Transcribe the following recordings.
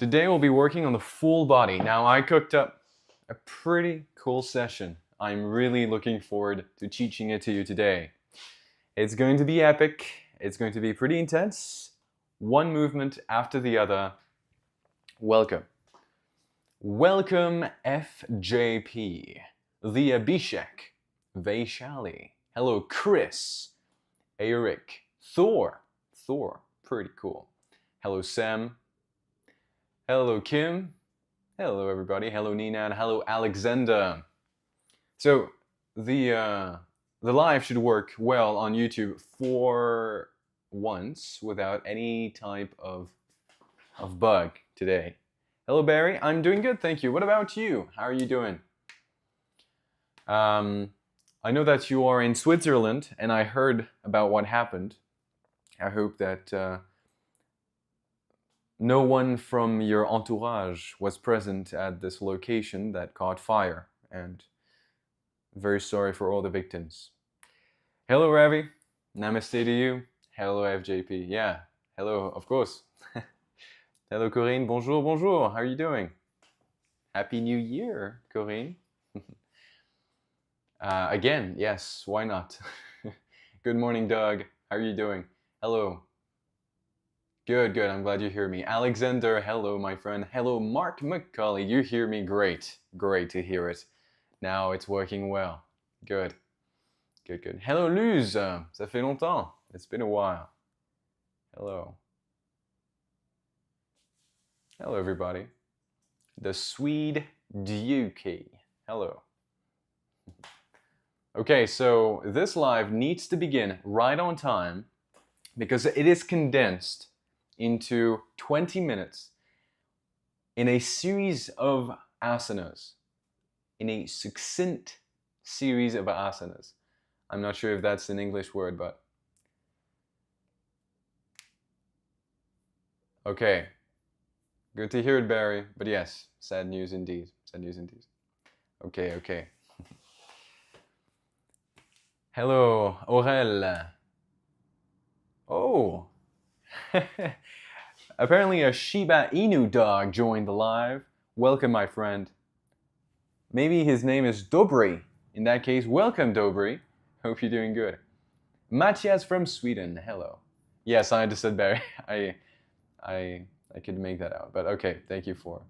Today we'll be working on the full body. Now I cooked up a pretty cool session. I'm really looking forward to teaching it to you today. It's going to be epic. It's going to be pretty intense. One movement after the other. Welcome. Welcome FJP, the Abhishek, Vaishali. Hello Chris, Eric, Thor, pretty cool. Hello Sam. Hello Kim. Hello everybody. Hello Nina and hello Alexander. So the live should work well on YouTube for once without any type of bug today. Hello Barry, I'm doing good, thank you. What about you? How are you doing? I know that you are in Switzerland and I heard about what happened. I hope that no one from your entourage was present at this location that caught fire, and very sorry for all the victims. Hello Ravi, namaste to you. Hello FJP, yeah, hello, of course. Hello Corinne, bonjour, bonjour, how are you doing? Happy New Year, Corinne. Again, yes, why not? Good morning, Doug, how are you doing? Hello. Good, I'm glad you hear me. Alexander, hello, my friend. Hello, Mark McCauley, you hear me? Great to hear it. Now it's working well. Good. Hello, Luz, ça fait longtemps. It's been a while. Hello. Hello, everybody. The Swede Dukey. Hello. Okay, so this live needs to begin right on time because it is condensed into 20 minutes in a series of asanas, in a succinct series of asanas. I'm not sure if that's an English word, but okay. Good to hear it, Barry. But yes, sad news indeed. Okay. Hello, Aurel. Oh. Apparently a Shiba Inu dog joined the live. Welcome, my friend. Maybe his name is Dobry. In that case, welcome, Dobry. Hope you're doing good. Matthias from Sweden. Hello. Yes, I understood, Barry. I could make that out, but okay. Thank you for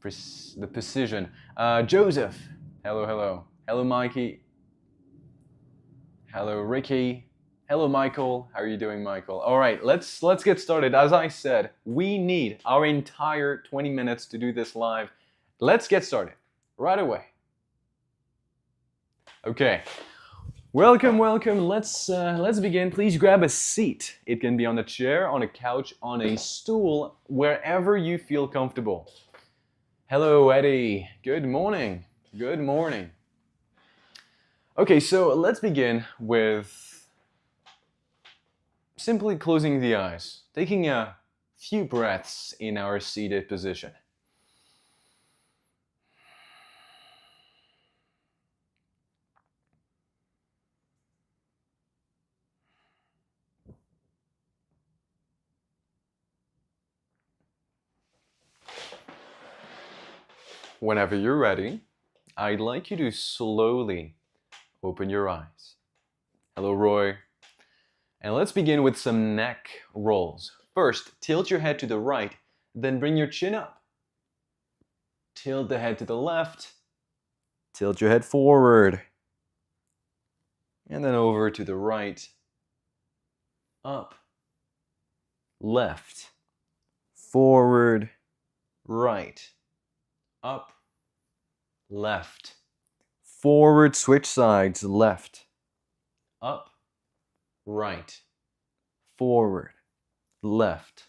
the precision. Joseph. Hello. Hello, Mikey. Hello, Ricky. Hello, Michael. How are you doing, Michael? All right, let's get started. As I said, we need our entire 20 minutes to do this live. Let's get started right away. Okay. Welcome. Let's begin. Please grab a seat. It can be on a chair, on a couch, on a stool, wherever you feel comfortable. Hello, Eddie. Good morning. Okay, so let's begin with simply closing the eyes, taking a few breaths in our seated position. Whenever you're ready, I'd like you to slowly open your eyes. Hello, Roy. And let's begin with some neck rolls. First, tilt your head to the right, then bring your chin up. Tilt the head to the left. Tilt your head forward. And then over to the right. Up. Left. Forward. Right. Up. Left. Forward, switch sides, left. Up. Right. Forward. Left.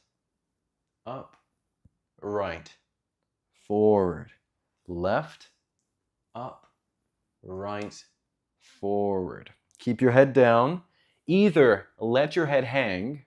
Up. Right. Forward. Left. Up. Right. Forward. Keep your head down. Either let your head hang,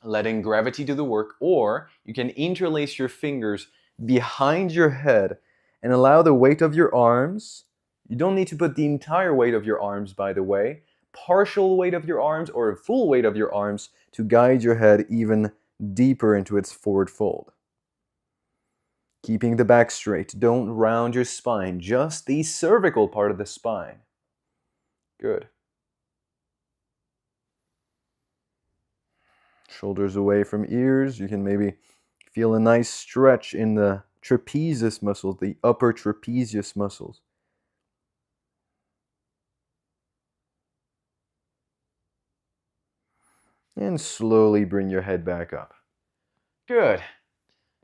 letting gravity do the work, or you can interlace your fingers behind your head and allow the weight of your arms. You don't need to put the entire weight of your arms, by the way. Partial weight of your arms or a full weight of your arms to guide your head even deeper into its forward fold. Keeping the back straight. Don't round your spine, just the cervical part of the spine. Good. Shoulders away from ears. You can maybe feel a nice stretch in the trapezius muscles, the upper trapezius muscles. And slowly bring your head back up. Good.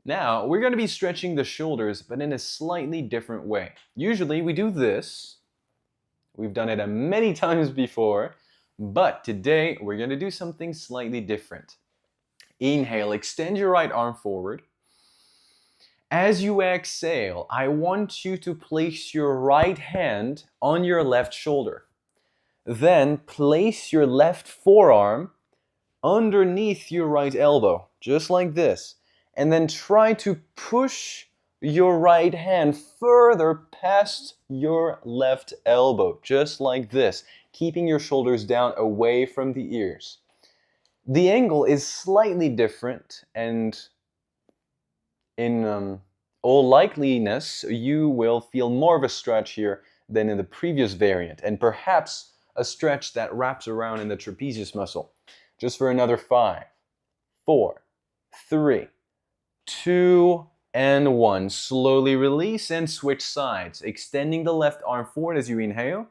Now, we're going to be stretching the shoulders, but in a slightly different way. Usually we do this. We've done it many times before, but today we're going to do something slightly different. Inhale, extend your right arm forward. As you exhale, I want you to place your right hand on your left shoulder. Then place your left forearm underneath your right elbow, just like this. And then try to push your right hand further past your left elbow, just like this, keeping your shoulders down away from the ears. The angle is slightly different, and in all likeliness, you will feel more of a stretch here than in the previous variant, and perhaps a stretch that wraps around in the trapezius muscle. Just for another 5, 4, 3, 2, and 1. Slowly release and switch sides, extending the left arm forward as you inhale.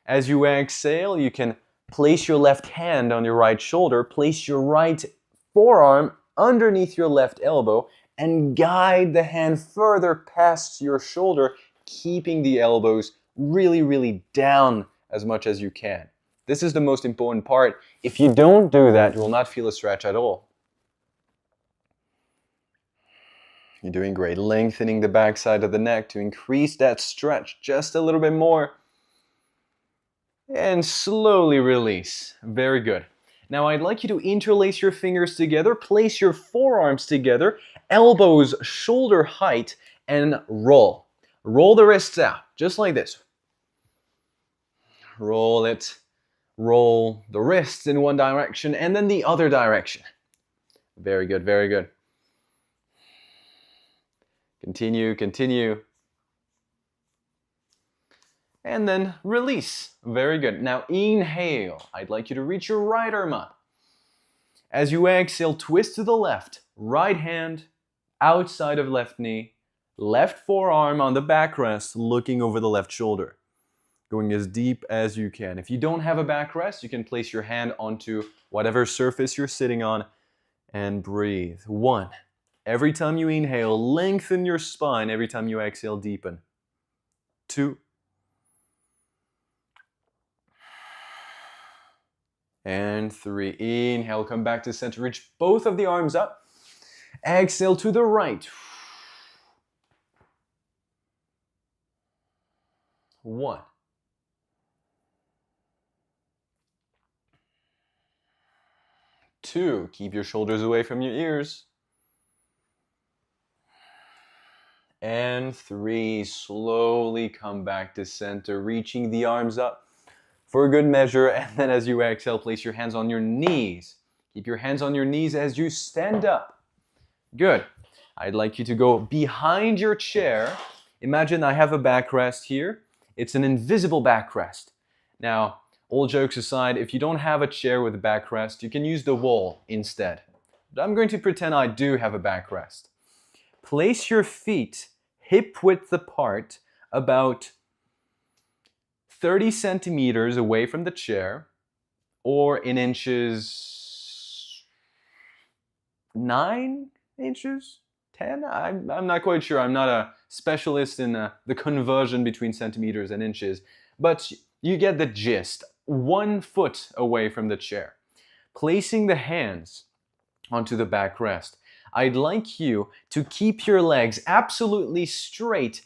As you exhale, you can place your left hand on your right shoulder, place your right forearm underneath your left elbow, and guide the hand further past your shoulder, keeping the elbows really, really down as much as you can. This is the most important part. If you don't do that, you will not feel a stretch at all. You're doing great. Lengthening the back side of the neck to increase that stretch just a little bit more. And slowly release. Very good. Now I'd like you to interlace your fingers together, place your forearms together, elbows shoulder height, and roll. Roll the wrists out, just like this. Roll it. Roll the wrists in one direction and then the other direction. Very good, very good. Continue, continue. And then release. Very good. Now inhale. I'd like you to reach your right arm up. As you exhale, twist to the left. Right hand outside of left knee. Left forearm on the backrest, looking over the left shoulder. Going as deep as you can. If you don't have a backrest, you can place your hand onto whatever surface you're sitting on and breathe. 1. Every time you inhale, lengthen your spine. Every time you exhale, deepen. 2. And 3. Inhale, come back to center. Reach both of the arms up. Exhale to the right. 1. 2. Keep your shoulders away from your ears. And 3. Slowly come back to center, reaching the arms up for a good measure. And then as you exhale, place your hands on your knees. Keep your hands on your knees as you stand up. Good. I'd like you to go behind your chair. Imagine I have a backrest here. It's an invisible backrest. Now, all jokes aside, if you don't have a chair with a backrest, you can use the wall instead. But I'm going to pretend I do have a backrest. Place your feet hip width apart, about 30 centimeters away from the chair, or in inches, 9 inches? 10? I'm not quite sure. I'm not a specialist in the conversion between centimeters and inches, but you get the gist. 1 foot away from the chair. Placing the hands onto the backrest. I'd like you to keep your legs absolutely straight.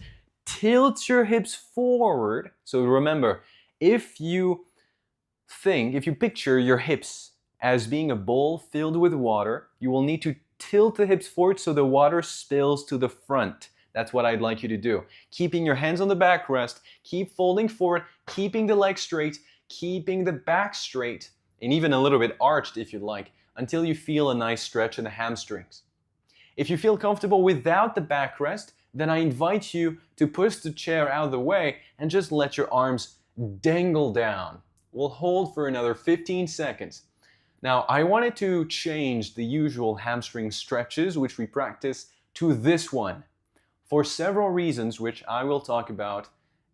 Tilt your hips forward. So remember, if you picture your hips as being a bowl filled with water, you will need to tilt the hips forward so the water spills to the front. That's what I'd like you to do. Keeping your hands on the backrest, keep folding forward, keeping the legs straight, keeping the back straight, and even a little bit arched if you'd like, until you feel a nice stretch in the hamstrings. If you feel comfortable without the backrest, then I invite you to push the chair out of the way and just let your arms dangle down. We'll hold for another 15 seconds. Now, I wanted to change the usual hamstring stretches which we practice to this one for several reasons which I will talk about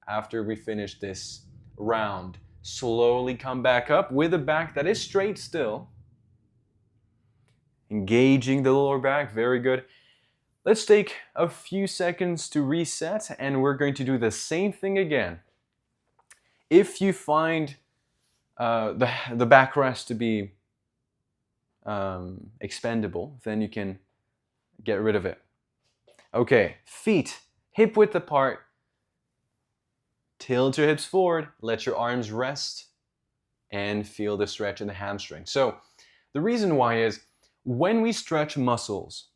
after we finish this round. Slowly come back up with a back that is straight still. Engaging the lower back, very good. Let's take a few seconds to reset and we're going to do the same thing again. If you find the backrest to be expendable, then you can get rid of it. Okay, feet hip width apart. Tilt your hips forward, let your arms rest, and feel the stretch in the hamstring. So the reason why is when we stretch muscles,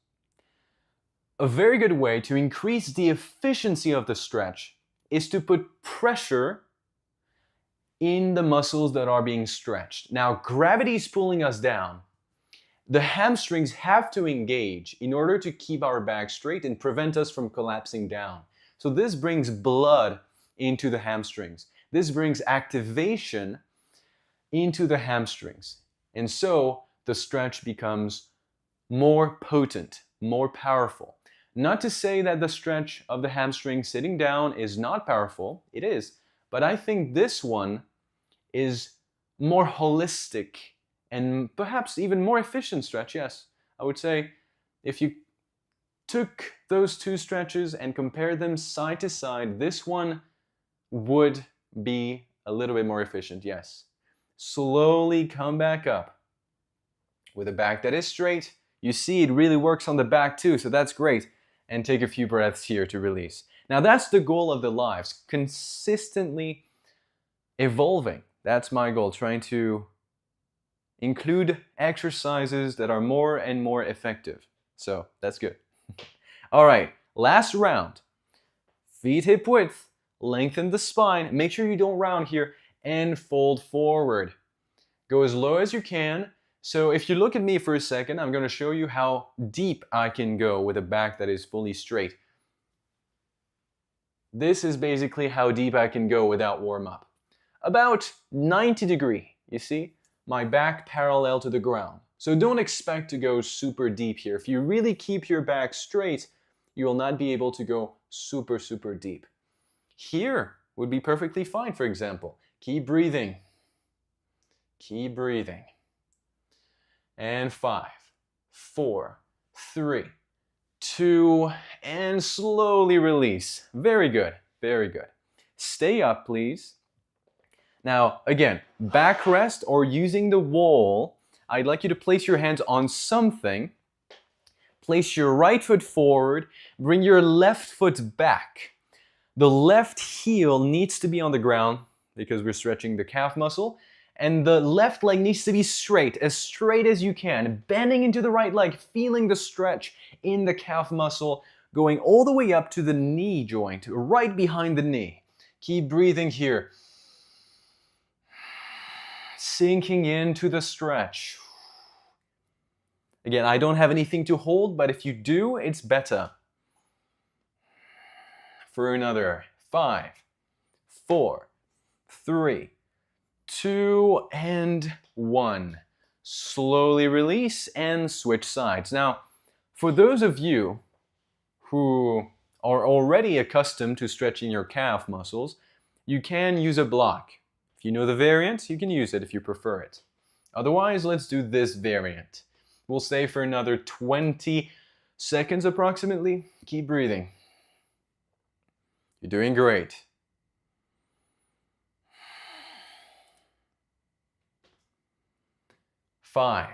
a very good way to increase the efficiency of the stretch is to put pressure in the muscles that are being stretched. Now, gravity is pulling us down. The hamstrings have to engage in order to keep our back straight and prevent us from collapsing down. So this brings blood into the hamstrings. This brings activation into the hamstrings. And so the stretch becomes more potent, more powerful. Not to say that the stretch of the hamstring sitting down is not powerful, it is, but I think this one is more holistic and perhaps even more efficient stretch, yes. I would say if you took those two stretches and compared them side to side, this one would be a little bit more efficient, yes. Slowly come back up with a back that is straight. You see it really works on the back too, so that's great. And take a few breaths here to release. Now that's the goal of the lives, consistently evolving. That's my goal, trying to include exercises that are more and more effective. So that's good. All right, last round. Feet hip width. Lengthen the spine, make sure you don't round here, and fold forward. Go as low as you can. So if you look at me for a second, I'm going to show you how deep I can go with a back that is fully straight. This is basically how deep I can go without warm-up. About 90 degrees, you see? My back parallel to the ground. So don't expect to go super deep here. If you really keep your back straight, you will not be able to go super, super deep. Here would be perfectly fine, for example. Keep breathing. Keep breathing. And 5, 4, 3, 2, and slowly release. Very good, very good. Stay up, please. Now, again, backrest or using the wall, I'd like you to place your hands on something. Place your right foot forward, bring your left foot back. The left heel needs to be on the ground because we're stretching the calf muscle, and the left leg needs to be straight as you can, bending into the right leg, feeling the stretch in the calf muscle, going all the way up to the knee joint, right behind the knee. Keep breathing here. Sinking into the stretch. Again, I don't have anything to hold, but if you do, it's better. For another 5, 4, 3, 2, and 1. Slowly release and switch sides. Now, for those of you who are already accustomed to stretching your calf muscles, you can use a block. If you know the variant, you can use it if you prefer it. Otherwise, let's do this variant. We'll stay for another 20 seconds approximately. Keep breathing. You're doing great. 5,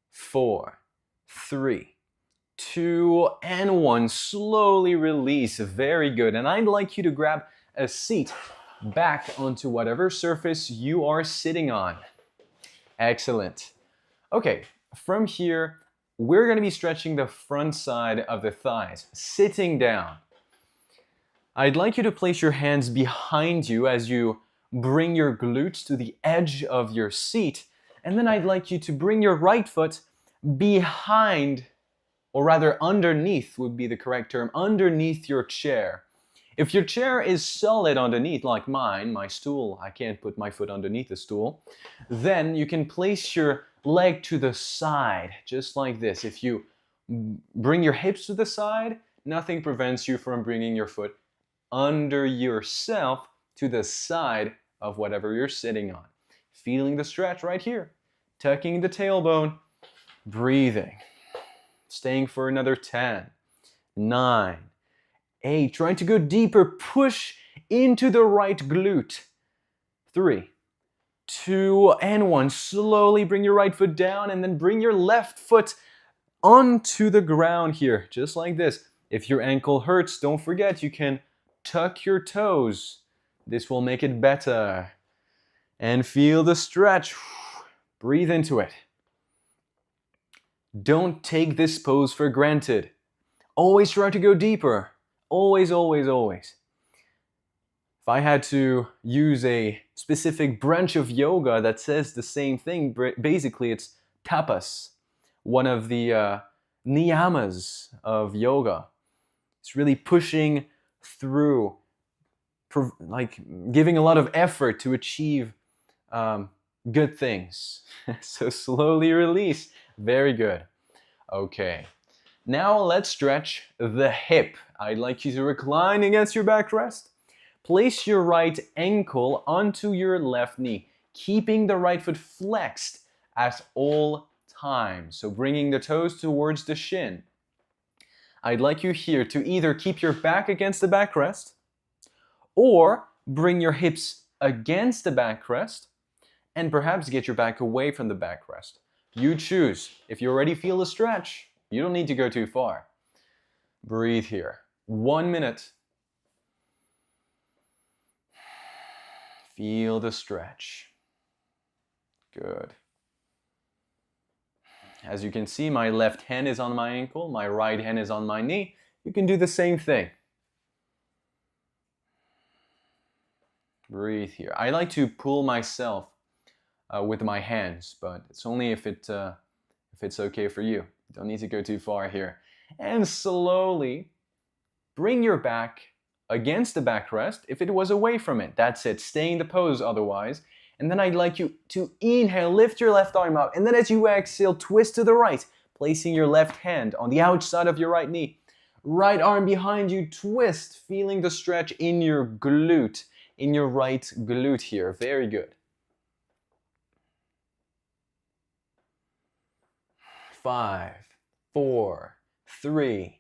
4, 3, 2, and 1. Slowly release. Very good. And I'd like you to grab a seat back onto whatever surface you are sitting on. Excellent. Okay, from here, we're going to be stretching the front side of the thighs, sitting down. I'd like you to place your hands behind you as you bring your glutes to the edge of your seat, and then I'd like you to bring your right foot behind or rather underneath would be the correct term, underneath your chair. If your chair is solid underneath, like mine, my stool, I can't put my foot underneath the stool, then you can place your leg to the side, just like this. If you bring your hips to the side, nothing prevents you from bringing your foot under yourself to the side of whatever you're sitting on. Feeling the stretch right here. Tucking the tailbone, breathing. Staying for another 10, 9, 8. Trying to go deeper. Push into the right glute. 3, 2, and 1. Slowly bring your right foot down and then bring your left foot onto the ground here, just like this. If your ankle hurts, don't forget you can tuck your toes. This will make it better. And feel the stretch. Breathe into it. Don't take this pose for granted. Always try to go deeper. Always, always, always. If I had to use a specific branch of yoga that says the same thing, basically it's tapas, one of the niyamas of yoga. It's really pushing through, like giving a lot of effort to achieve good things. So slowly release. Very good. Okay. Now let's stretch the hip. I'd like you to recline against your backrest. Place your right ankle onto your left knee, keeping the right foot flexed at all times. So bringing the toes towards the shin. I'd like you here to either keep your back against the backrest or bring your hips against the backrest and perhaps get your back away from the backrest. You choose. If you already feel the stretch, you don't need to go too far. Breathe here. 1 minute. Feel the stretch. Good. As you can see, my left hand is on my ankle, my right hand is on my knee. You can do the same thing. Breathe here. I like to pull myself with my hands, but it's only if it's okay for you. You don't need to go too far here. And slowly bring your back against the backrest if it was away from it. That's it. Stay in the pose otherwise. And then I'd like you to inhale, lift your left arm up, and then as you exhale, twist to the right, placing your left hand on the outside of your right knee. Right arm behind you, twist, feeling the stretch in your glute, in your right glute here. Very good. 5, 4, 3,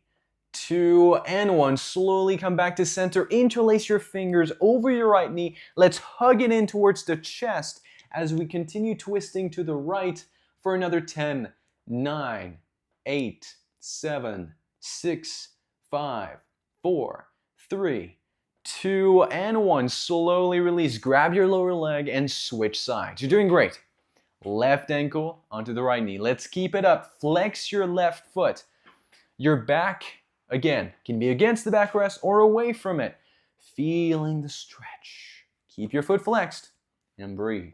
2, and 1. Slowly come back to center. Interlace your fingers over your right knee. Let's hug it in towards the chest as we continue twisting to the right for another 10, 9, 8, 7, 6, 5, 4, 3, 2, and 1. Slowly release. Grab your lower leg and switch sides. You're doing great. Left ankle onto the right knee. Let's keep it up. Flex your left foot. Your back, again, can be against the backrest or away from it. Feeling the stretch. Keep your foot flexed and breathe.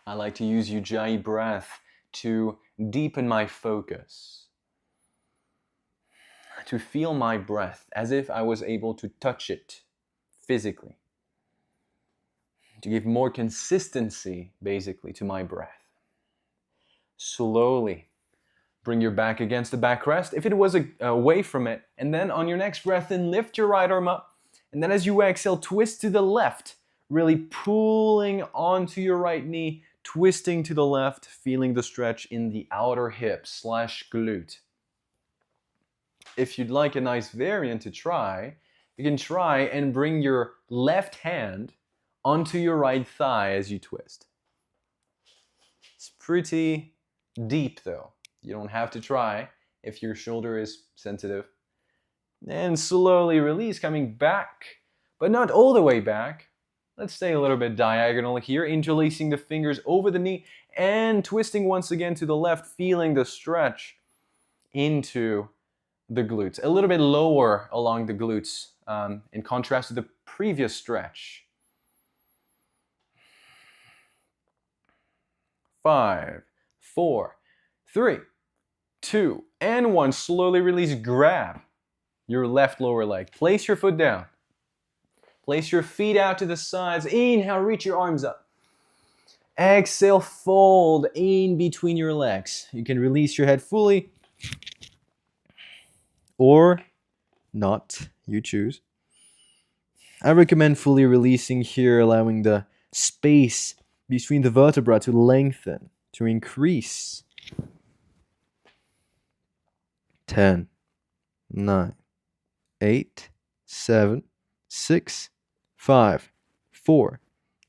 I like to use Ujjayi breath to deepen my focus, to feel my breath as if I was able to touch it physically, to give more consistency, basically, to my breath. Slowly bring your back against the backrest if it was away from it, and then on your next breath in, lift your right arm up, and then as you exhale, twist to the left, really pulling onto your right knee, twisting to the left, feeling the stretch in the outer hip / glute. If you'd like a nice variant to try, you can try and bring your left hand onto your right thigh as you twist. It's pretty deep though. You don't have to try if your shoulder is sensitive. And slowly release, coming back, but not all the way back. Let's stay a little bit diagonal here, interlacing the fingers over the knee and twisting once again to the left, feeling the stretch into the glutes. A little bit lower along the glutes, in contrast to the previous stretch. 5, 4, 3, 2, and 1. Slowly release, grab your left lower leg. Place your foot down. Place your feet out to the sides. Inhale, reach your arms up. Exhale, fold in between your legs. You can release your head fully or not, you choose. I recommend fully releasing here, allowing the space between the vertebrae to lengthen, to increase. 10, 9, 8, 7, 6, 5, 4,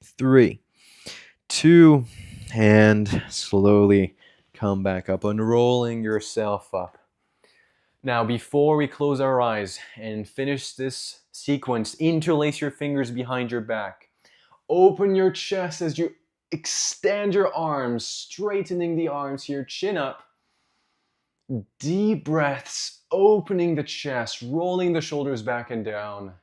3, 2, and slowly come back up, unrolling yourself up. Now, before we close our eyes and finish this sequence, interlace your fingers behind your back. Open your chest as you extend your arms, straightening the arms here, chin up. Deep breaths, opening the chest, rolling the shoulders back and down.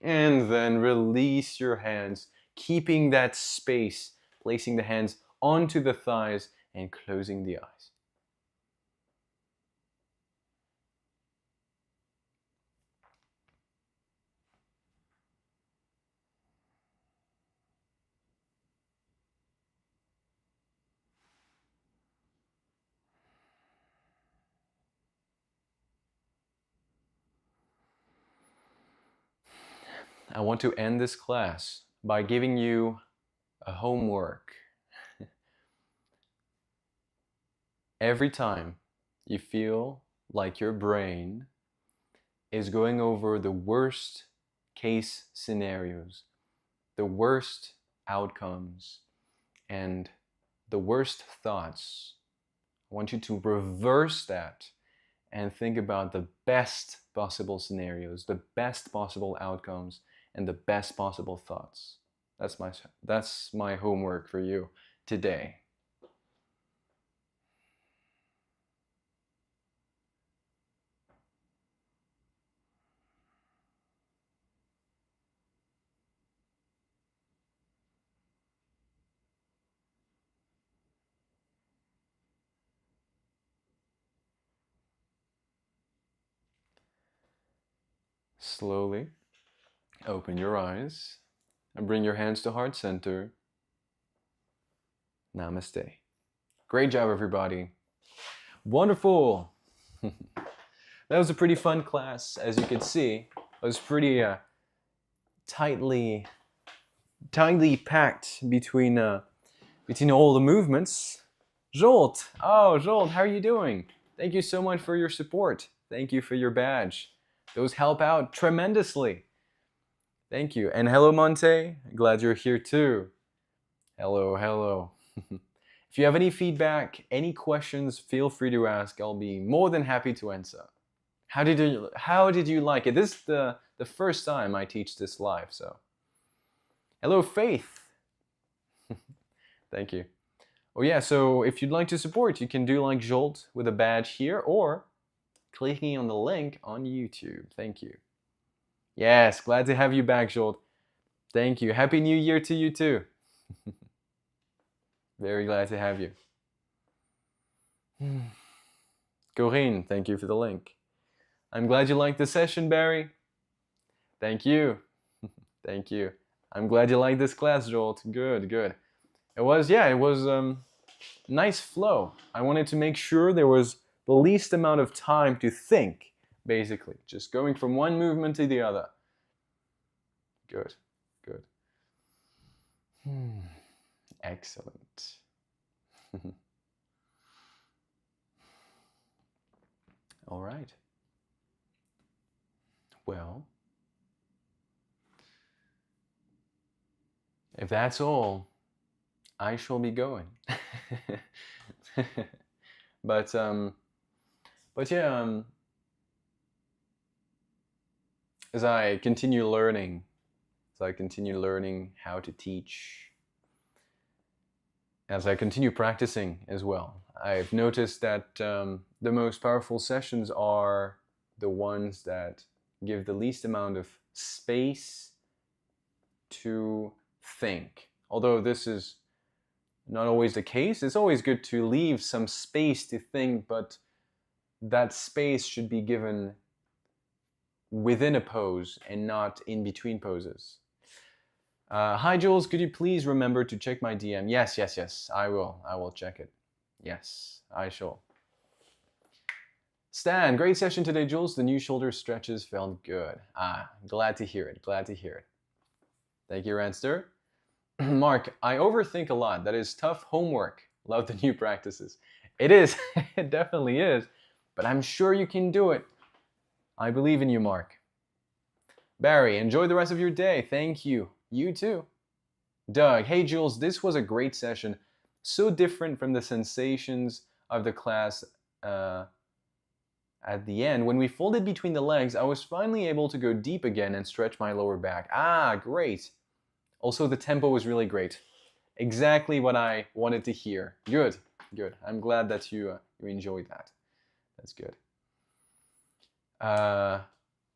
And then release your hands, keeping that space, placing the hands onto the thighs and closing the eyes. I want to end this class by giving you a homework. Every time you feel like your brain is going over the worst case scenarios, the worst outcomes, and the worst thoughts, I want you to reverse that and think about the best possible scenarios, the best possible outcomes, and the best possible thoughts. That's my homework for you today. Slowly open your eyes and bring your hands to heart center. Namaste. Great job, everybody. Wonderful. That was a pretty fun class, as you could see. It was pretty tightly packed between all the movements. Jolt, Jolt, how are you doing? Thank you so much for your support. Thank you for your badge. Those help out tremendously. Thank you. And hello, Monte. Glad you're here too. Hello, hello. If you have any feedback, any questions, feel free to ask. I'll be more than happy to answer. How did you like it? This is the first time I teach this live, so. Hello, Faith. Thank you. Oh yeah, so if you'd like to support, you can do like Jolt with a badge here or clicking on the link on YouTube. Thank you. Yes, glad to have you back, Jolt. Thank you. Happy New Year to you too. Very glad to have you. Corinne, thank you for the link. I'm glad you liked the session, Barry. Thank you. Thank you. I'm glad you liked this class, Jolt. Good, good. It was nice flow. I wanted to make sure there was the least amount of time to think, basically. Just going from one movement to the other. Good, good. Excellent. All right. Well, if that's all, I shall be going. But yeah, as I continue learning, how to teach, as I continue practicing as well, I've noticed that the most powerful sessions are the ones that give the least amount of space to think. Although this is not always the case, it's always good to leave some space to think, but that space should be given within a pose and not in between poses. Hi Jules, could you please remember to check my DM? Yes, yes, yes, I will check it. Yes, I shall. Stan, great session today, Jules. The new shoulder stretches felt good. Glad to hear it, glad to hear it. Thank you, Ranster. Mark, I overthink a lot. That is tough homework. Love the new practices. It is, it definitely is, but I'm sure you can do it. I believe in you, Mark. Barry, enjoy the rest of your day. Thank you. You too. Doug, hey Jules, this was a great session. So different from the sensations of the class at the end. When we folded between the legs, I was finally able to go deep again and stretch my lower back. Great. Also, the tempo was really great. Exactly what I wanted to hear. Good, good. I'm glad that you enjoyed that. That's good.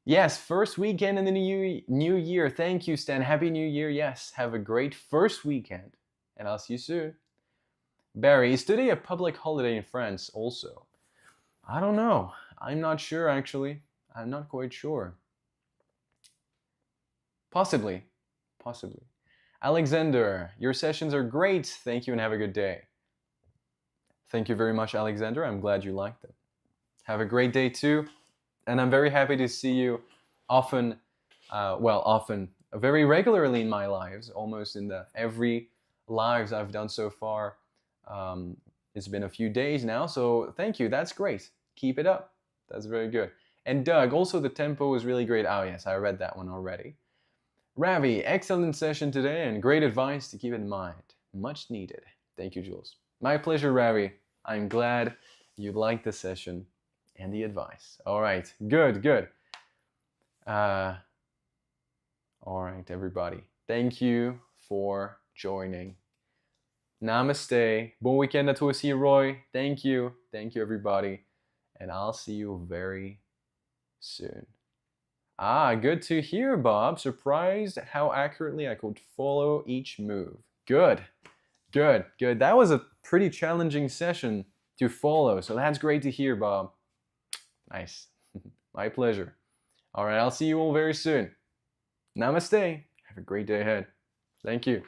Yes, first weekend in the new year. Thank you, Stan. Happy New Year. Yes, have a great first weekend, and I'll see you soon. Barry, is today a public holiday in France also? I don't know. I'm not sure, actually. I'm not quite sure. Possibly. Possibly. Alexander, your sessions are great. Thank you and have a good day. Thank you very much, Alexander. I'm glad you liked them. Have a great day too. And I'm very happy to see you often, very regularly in my lives, almost in every lives I've done so far. It's been a few days now, so thank you. That's great. Keep it up. That's very good. And Doug, also the tempo was really great. Oh yes, I read that one already. Ravi, excellent session today and great advice to keep in mind. Much needed. Thank you, Jules. My pleasure, Ravi. I'm glad you liked the session and the advice. All right, good, good. All right, everybody. Thank you for joining. Namaste. Bon weekend à toi aussi, Roy. Thank you. Thank you, everybody. And I'll see you very soon. Good to hear, Bob. Surprised how accurately I could follow each move. Good, good, good. That was a pretty challenging session to follow, so that's great to hear, Bob. Nice. My pleasure. All right, I'll see you all very soon. Namaste. Have a great day ahead. Thank you.